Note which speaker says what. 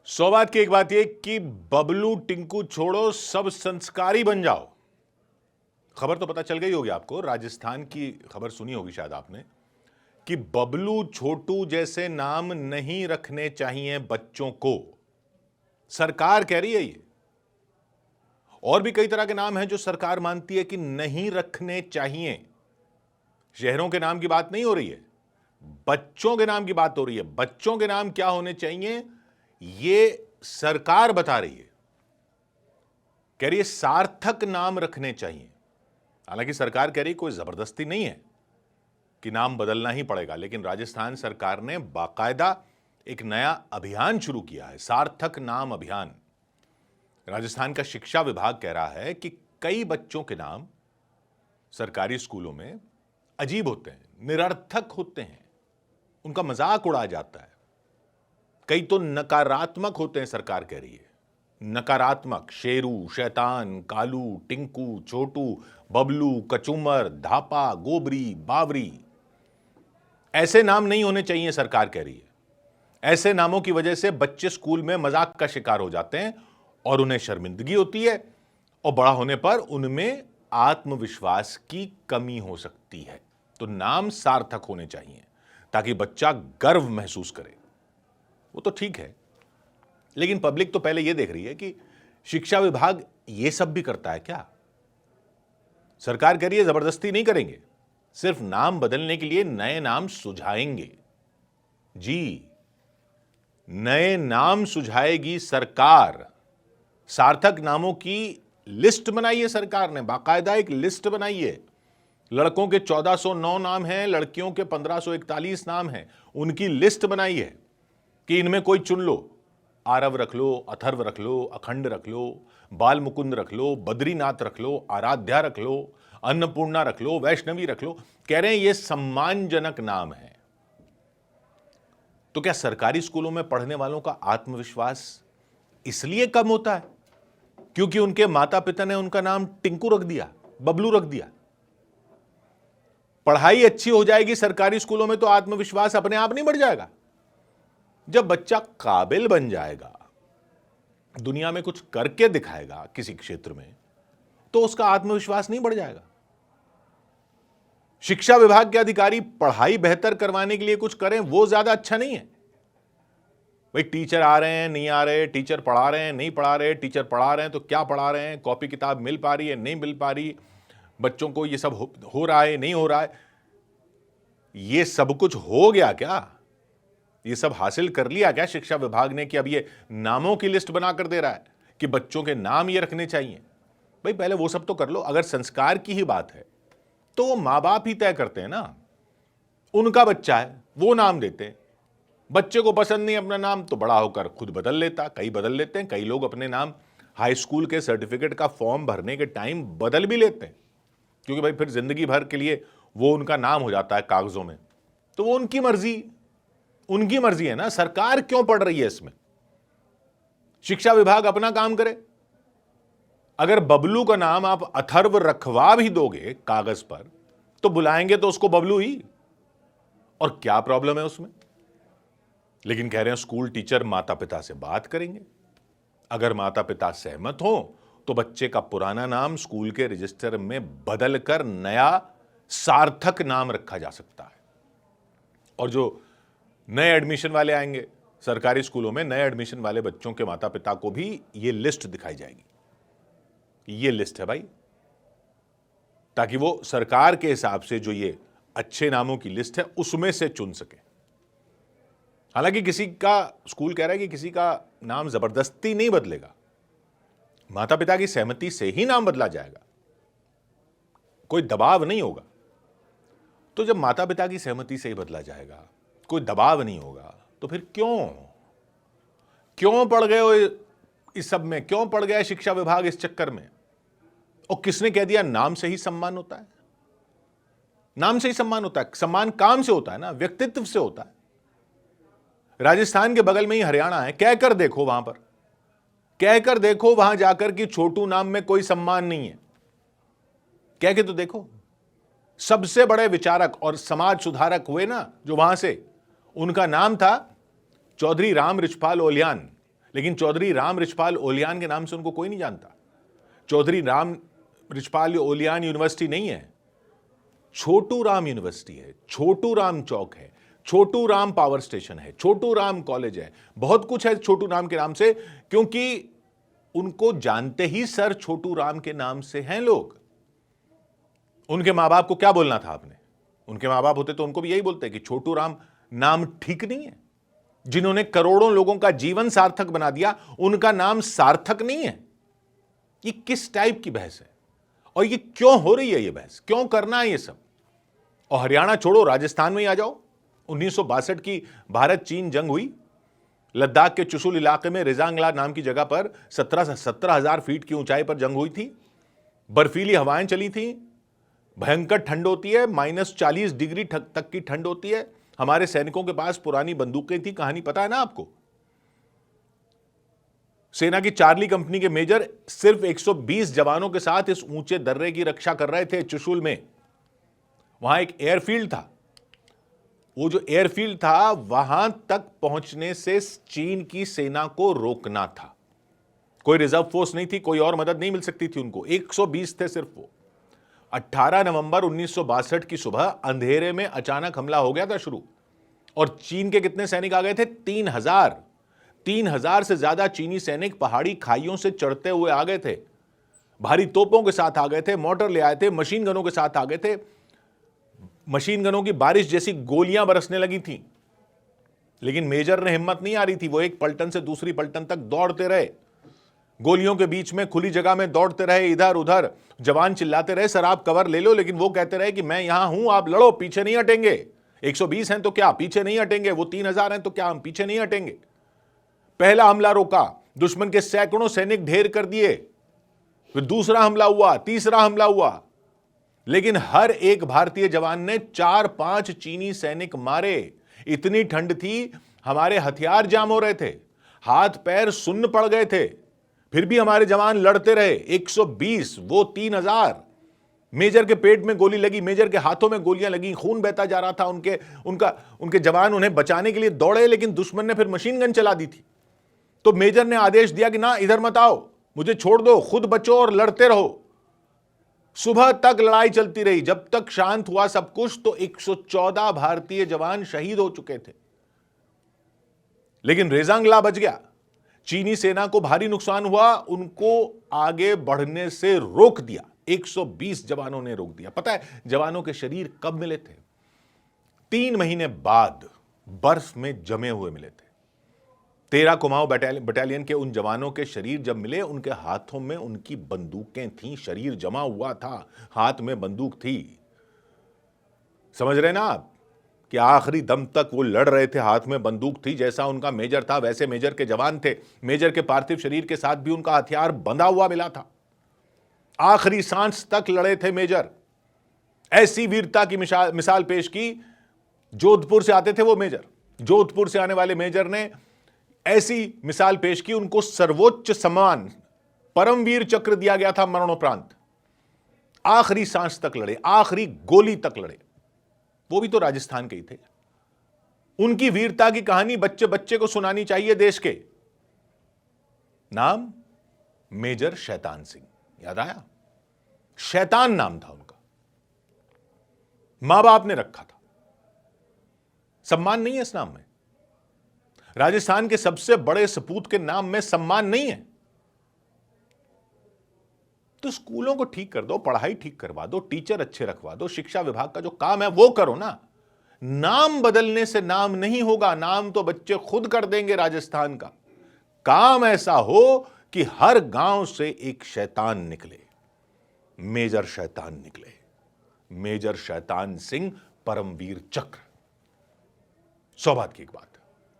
Speaker 1: सौ बात की एक बात यह कि बबलू टिंकू छोड़ो, सब संस्कारी बन जाओ। खबर तो पता चल गई होगी आपको, राजस्थान की खबर सुनी होगी शायद आपने कि बबलू छोटू जैसे नाम नहीं रखने चाहिए बच्चों को। सरकार कह रही है ये। और भी कई तरह के नाम हैं जो सरकार मानती है कि नहीं रखने चाहिए। शहरों के नाम की बात नहीं हो रही है, बच्चों के नाम की बात हो रही है। बच्चों के नाम क्या होने चाहिए ये सरकार बता रही है। कह रही है सार्थक नाम रखने चाहिए। हालांकि सरकार कह रही कोई जबरदस्ती नहीं है कि नाम बदलना ही पड़ेगा, लेकिन राजस्थान सरकार ने बाकायदा एक नया अभियान शुरू किया है, सार्थक नाम अभियान। राजस्थान का शिक्षा विभाग कह रहा है कि कई बच्चों के नाम सरकारी स्कूलों में अजीब होते हैं, निरर्थक होते हैं, उनका मजाक उड़ाया जाता है। कई तो नकारात्मक होते हैं, सरकार कह रही है नकारात्मक। शेरू, शैतान, कालू, टिंकू, छोटू, बबलू, कचूमर, धापा, गोबरी, बावरी, ऐसे नाम नहीं होने चाहिए, सरकार कह रही है। ऐसे नामों की वजह से बच्चे स्कूल में मजाक का शिकार हो जाते हैं और उन्हें शर्मिंदगी होती है और बड़ा होने पर उनमें आत्मविश्वास की कमी हो सकती है। तो नाम सार्थक होने चाहिए ताकि बच्चा गर्व महसूस करे। वो तो ठीक है, लेकिन पब्लिक तो पहले यह देख रही है कि शिक्षा विभाग यह सब भी करता है क्या। सरकार कह रही है जबरदस्ती नहीं करेंगे, सिर्फ नाम बदलने के लिए नए नाम सुझाएंगे। जी, नए नाम सुझाएगी सरकार। सार्थक नामों की लिस्ट बनाई है सरकार ने, बाकायदा एक लिस्ट बनाई है। लड़कों के 1409 नाम हैं, लड़कियों के 1541 नाम हैं। उनकी लिस्ट बनाई है कि इनमें कोई चुन लो। आरव रख लो, अथर्व रख लो, अखंड रख लो, बाल मुकुंद रख लो, बद्रीनाथ रख लो, आराध्या रख लो, अन्नपूर्णा रख लो, वैष्णवी रख लो। कह रहे हैं ये सम्मानजनक नाम है। तो क्या सरकारी स्कूलों में पढ़ने वालों का आत्मविश्वास इसलिए कम होता है क्योंकि उनके माता पिता ने उनका नाम टिंकू रख दिया, बबलू रख दिया? पढ़ाई अच्छी हो जाएगी सरकारी स्कूलों में तो आत्मविश्वास अपने आप नहीं बढ़ जाएगा? जब बच्चा काबिल बन जाएगा, दुनिया में कुछ करके दिखाएगा किसी क्षेत्र में, तो उसका आत्मविश्वास नहीं बढ़ जाएगा? शिक्षा विभाग के अधिकारी पढ़ाई बेहतर करवाने के लिए कुछ करें, वो ज्यादा अच्छा नहीं है? भाई टीचर आ रहे हैं, नहीं आ रहे, टीचर पढ़ा रहे हैं, नहीं पढ़ा रहे, टीचर पढ़ा रहे हैं तो क्या पढ़ा रहे हैं, कॉपी किताब मिल पा रही है, नहीं मिल पा रही, बच्चों को ये सब हो रहा है, नहीं हो रहा है? ये सब कुछ हो गया क्या? ये सब हासिल कर लिया क्या शिक्षा विभाग ने कि अब ये नामों की लिस्ट बनाकर दे रहा है कि बच्चों के नाम ये रखने चाहिए? भाई पहले वो सब तो कर लो। अगर संस्कार की ही बात है तो वो मां बाप ही तय करते हैं ना, उनका बच्चा है वो नाम देते हैं। बच्चे को पसंद नहीं अपना नाम तो बड़ा होकर खुद बदल लेता। कई बदल लेते हैं, कई लोग अपने नाम हाई स्कूल के सर्टिफिकेट का फॉर्म भरने के टाइम बदल भी लेते हैं, क्योंकि भाई फिर जिंदगी भर के लिए वो उनका नाम हो जाता है कागजों में। तो वो उनकी मर्जी है ना, सरकार क्यों पड़ रही है इसमें? शिक्षा विभाग अपना काम करे। अगर बबलू का नाम आप अथर्व रखवा भी दोगे कागज पर तो बुलाएंगे तो उसको बबलू ही, और क्या प्रॉब्लम है उसमें? लेकिन कह रहे हैं स्कूल टीचर माता पिता से बात करेंगे। अगर माता पिता सहमत हो तो बच्चे का पुराना नाम स्कूल के रजिस्टर में बदलकर नया सार्थक नाम रखा जा सकता है। और जो नए एडमिशन वाले आएंगे सरकारी स्कूलों में, नए एडमिशन वाले बच्चों के माता पिता को भी ये लिस्ट दिखाई जाएगी। ये लिस्ट है भाई, ताकि वो सरकार के हिसाब से जो ये अच्छे नामों की लिस्ट है उसमें से चुन सके। हालांकि किसी का स्कूल कह रहा है कि किसी का नाम जबरदस्ती नहीं बदलेगा, माता पिता की सहमति से ही नाम बदला जाएगा, कोई दबाव नहीं होगा। तो जब माता पिता की सहमति से ही बदला जाएगा, कोई दबाव नहीं होगा, तो फिर क्यों पड़ गए हो इस सब में? क्यों पड़ गया शिक्षा विभाग इस चक्कर में? और किसने कह दिया नाम से ही सम्मान होता है? नाम से ही सम्मान होता है? सम्मान काम से होता है ना, व्यक्तित्व से होता है। राजस्थान के बगल में ही हरियाणा है, कहकर देखो वहां पर, कहकर देखो वहां जाकर कि छोटू नाम में कोई सम्मान नहीं है। कह के तो देखो। सबसे बड़े विचारक और समाज सुधारक हुए ना जो वहां से, उनका नाम था चौधरी राम रिछपाल ओलियान। लेकिन चौधरी राम रिछपाल ओलियान के नाम से उनको कोई नहीं जानता। चौधरी राम रिछपाल ओलियान यूनिवर्सिटी नहीं है, छोटू राम यूनिवर्सिटी है, छोटू राम चौक है, छोटू राम पावर स्टेशन है, छोटू राम कॉलेज है, बहुत कुछ है छोटू राम के नाम से, क्योंकि उनको जानते ही सर छोटू राम के नाम से हैं लोग। उनके मां बाप को क्या बोलना था आपने? उनके मां बाप होते तो उनको भी यही बोलते कि छोटू राम नाम ठीक नहीं है। जिन्होंने करोड़ों लोगों का जीवन सार्थक बना दिया, उनका नाम सार्थक नहीं है। ये किस टाइप की बहस है और ये क्यों हो रही है? ये बहस क्यों करना है ये सब? और हरियाणा छोड़ो, राजस्थान में ही आ जाओ। 1962 की भारत चीन जंग हुई, लद्दाख के चुशुल इलाके में रिजांगला नाम की जगह पर 17,000 फीट की ऊंचाई पर जंग हुई थी। बर्फीली हवाएं चली थी, भयंकर ठंड होती है, -40 डिग्री तक की ठंड होती है। हमारे सैनिकों के पास पुरानी बंदूकें थी, कहानी पता है ना आपको। सेना की चार्ली कंपनी के मेजर सिर्फ 120 जवानों के साथ इस ऊंचे दर्रे की रक्षा कर रहे थे चुशुल में। वहां एक एयरफील्ड था, वो जो एयरफील्ड था वहां तक पहुंचने से चीन की सेना को रोकना था। कोई रिजर्व फोर्स नहीं थी, कोई और मदद नहीं मिल सकती थी उनको। 120 थे सिर्फ वो। 18 नवंबर 1962 की सुबह अंधेरे में अचानक हमला हो गया था शुरू। और चीन के कितने सैनिक आ गए थे? 3,000 से ज्यादा चीनी सैनिक पहाड़ी खाइयों से चढ़ते हुए आ गए थे। भारी तोपों के साथ आ गए थे, मोटर ले आए थे, मशीन गनों के साथ आ गए थे। मशीन गनों की बारिश जैसी गोलियां बरसने लगी थी। लेकिन मेजर ने हिम्मत नहीं आ रही थी, वो एक पलटन से दूसरी पलटन तक दौड़ते रहे। गोलियों के बीच में खुली जगह में दौड़ते रहे, इधर उधर। जवान चिल्लाते रहे, सर आप कवर ले लो, लेकिन वो कहते रहे कि मैं यहां हूं, आप लड़ो, पीछे नहीं हटेंगे। 120 हैं तो क्या पीछे नहीं हटेंगे, वो 3,000 हैं तो क्या हम पीछे नहीं हटेंगे। पहला हमला रोका, दुश्मन के सैकड़ों सैनिक ढेर कर दिए। फिर दूसरा हमला हुआ, तीसरा हमला हुआ, लेकिन हर एक भारतीय जवान ने 4-5 चीनी सैनिक मारे। इतनी ठंड थी, हमारे हथियार जाम हो रहे थे, हाथ पैर सुन्न पड़ गए थे, फिर भी हमारे जवान लड़ते रहे। 120, वो 3,000। मेजर के पेट में गोली लगी, मेजर के हाथों में गोलियां लगी, खून बहता जा रहा था। उनके जवान उन्हें बचाने के लिए दौड़े, लेकिन दुश्मन ने फिर मशीन गन चला दी थी। तो मेजर ने आदेश दिया कि ना, इधर मत आओ, मुझे छोड़ दो, खुद बचो और लड़ते रहो। सुबह तक लड़ाई चलती रही। जब तक शांत हुआ सब कुछ, तो 114 भारतीय जवान शहीद हो चुके थे। लेकिन रेजांगला बच गया। चीनी सेना को भारी नुकसान हुआ, उनको आगे बढ़ने से रोक दिया। 120 जवानों ने रोक दिया। पता है जवानों के शरीर कब मिले थे? 3 महीने बाद बर्फ में जमे हुए मिले थे। 13 कुमाऊं बटालियन के उन जवानों के शरीर जब मिले, उनके हाथों में उनकी बंदूकें थीं, शरीर जमा हुआ था, हाथ में बंदूक थी। समझ रहे ना आप कि आखिरी दम तक वो लड़ रहे थे, हाथ में बंदूक थी। जैसा उनका मेजर था वैसे मेजर के जवान थे। मेजर के पार्थिव शरीर के साथ भी उनका हथियार बंधा हुआ मिला था। आखिरी सांस तक लड़े थे मेजर। ऐसी वीरता की मिसाल पेश की। जोधपुर से आते थे वो मेजर, जोधपुर से आने वाले मेजर ने ऐसी मिसाल पेश की। उनको सर्वोच्च सम्मान परमवीर चक्र दिया गया था मरणोपरांत। आखिरी सांस तक लड़े, आखिरी गोली तक लड़े। वो भी तो राजस्थान के ही थे। उनकी वीरता की कहानी बच्चे बच्चे को सुनानी चाहिए देश के। नाम मेजर शैतान सिंह। याद आया? शैतान नाम था उनका, मां बाप ने रखा था। सम्मान नहीं है इस नाम में। राजस्थान के सबसे बड़े सपूत के नाम में सम्मान नहीं है। तो स्कूलों को ठीक कर दो, पढ़ाई ठीक करवा दो, टीचर अच्छे रखवा दो, शिक्षा विभाग का जो काम है वो करो ना। नाम बदलने से नाम नहीं होगा, नाम तो बच्चे खुद कर देंगे। राजस्थान का काम ऐसा हो कि हर गांव से एक शैतान निकले, मेजर शैतान निकले। मेजर शैतान सिंह परमवीर चक्र। सौभाग्य की एक बात।